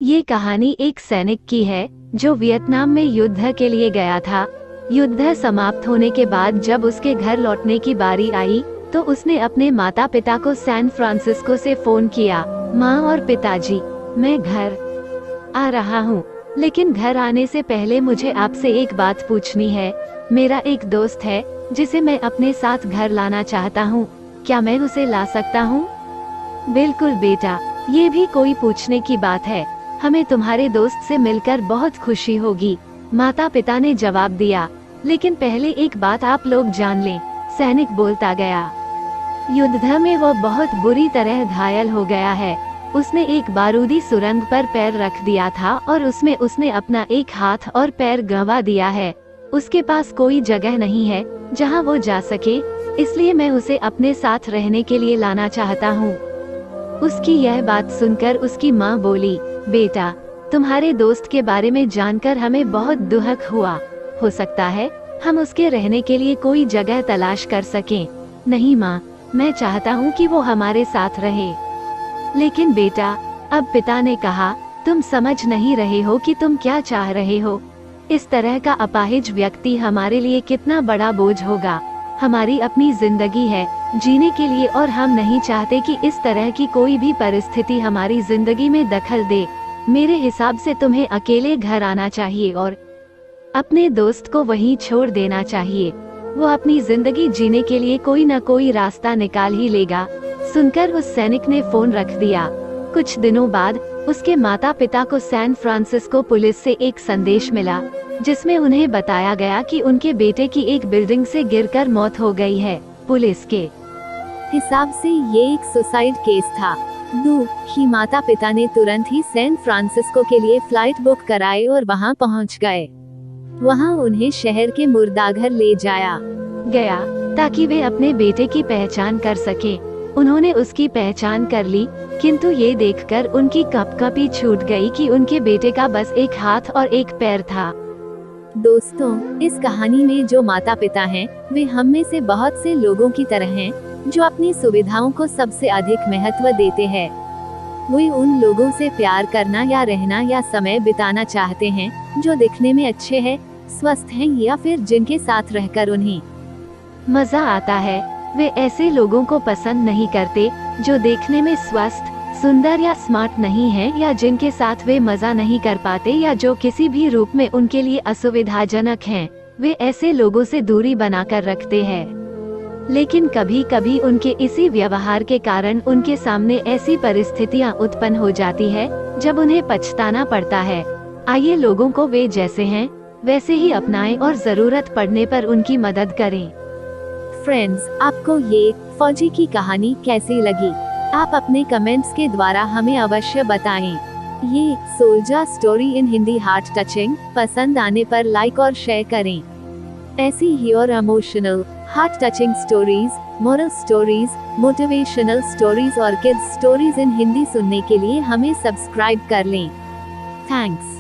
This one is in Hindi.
ये कहानी एक सैनिक की है जो वियतनाम में युद्ध के लिए गया था। युद्ध समाप्त होने के बाद जब उसके घर लौटने की बारी आई तो उसने अपने माता पिता को सैन फ्रांसिस्को से फोन किया। माँ और पिताजी, मैं घर आ रहा हूँ, लेकिन घर आने से पहले मुझे आपसे एक बात पूछनी है। मेरा एक दोस्त है जिसे मैं अपने साथ घर लाना चाहता हूँ, क्या मैं उसे ला सकता हूँ? बिल्कुल बेटा, ये भी कोई पूछने की बात है। हमें तुम्हारे दोस्त से मिलकर बहुत खुशी होगी, माता पिता ने जवाब दिया। लेकिन पहले एक बात आप लोग जान लें, सैनिक बोलता गया। युद्ध में वो बहुत बुरी तरह घायल हो गया है। उसने एक बारूदी सुरंग पर पैर रख दिया था और उसमें उसने अपना एक हाथ और पैर गंवा दिया है। उसके पास कोई जगह नहीं है जहां वो जा सके, इसलिए मैं उसे अपने साथ रहने के लिए लाना चाहता हूँ। उसकी यह बात सुनकर उसकी माँ बोली, बेटा, तुम्हारे दोस्त के बारे में जानकर हमें बहुत दुख हुआ। हो सकता है हम उसके रहने के लिए कोई जगह तलाश कर सकें। नहीं माँ, मैं चाहता हूँ कि वो हमारे साथ रहे। लेकिन बेटा, अब पिता ने कहा, तुम समझ नहीं रहे हो कि तुम क्या चाह रहे हो। इस तरह का अपाहिज व्यक्ति हमारे लिए कितना बड़ा बोझ होगा। हमारी अपनी जिंदगी है जीने के लिए और हम नहीं चाहते कि इस तरह की कोई भी परिस्थिति हमारी जिंदगी में दखल दे। मेरे हिसाब से तुम्हें अकेले घर आना चाहिए और अपने दोस्त को वहीं छोड़ देना चाहिए। वो अपनी जिंदगी जीने के लिए कोई न कोई रास्ता निकाल ही लेगा। सुनकर उस सैनिक ने फोन रख दिया। कुछ दिनों बाद उसके माता पिता को सैन फ्रांसिस्को पुलिस से एक संदेश मिला, जिसमें उन्हें बताया गया कि उनके बेटे की एक बिल्डिंग से गिरकर मौत हो गई है। पुलिस के हिसाब से ये एक सुसाइड केस था। ही माता पिता ने तुरंत ही सैन फ्रांसिस्को के लिए फ्लाइट बुक कराए और वहां पहुंच गए। वहां उन्हें शहर के मुर्दाघर ले जाया गया ताकि वे अपने बेटे की पहचान कर सके। उन्होंने उसकी पहचान कर ली, किंतु ये देखकर उनकी कपकपी छूट गई कि उनके बेटे का बस एक हाथ और एक पैर था। दोस्तों, इस कहानी में जो माता पिता हैं, वे हम में से बहुत से लोगों की तरह हैं, जो अपनी सुविधाओं को सबसे अधिक महत्व देते हैं। वे उन लोगों से प्यार करना या रहना या समय बिताना चाहते हैं जो दिखने में अच्छे हैं, स्वस्थ हैं या फिर जिनके साथ रहकर उन्हें मजा आता है। वे ऐसे लोगों को पसंद नहीं करते जो देखने में स्वस्थ, सुंदर या स्मार्ट नहीं है, या जिनके साथ वे मजा नहीं कर पाते, या जो किसी भी रूप में उनके लिए असुविधाजनक हैं। वे ऐसे लोगों से दूरी बनाकर रखते हैं। लेकिन कभी कभी उनके इसी व्यवहार के कारण उनके सामने ऐसी परिस्थितियां उत्पन्न हो जाती है जब उन्हें पछताना पड़ता है। आइए लोगों को वे जैसे हैं वैसे ही अपनाएं और जरूरत पड़ने पर उनकी मदद करें। फ्रेंड्स, आपको ये फौजी की कहानी कैसी लगी? आप अपने कमेंट्स के द्वारा हमें अवश्य बताएं। ये soldier story in Hindi heart touching पसंद आने पर लाइक और शेयर करें। ऐसी ही और emotional, heart touching stories, moral stories, motivational stories और किड्स स्टोरीज इन हिंदी सुनने के लिए हमें सब्सक्राइब कर लें। थैंक्स।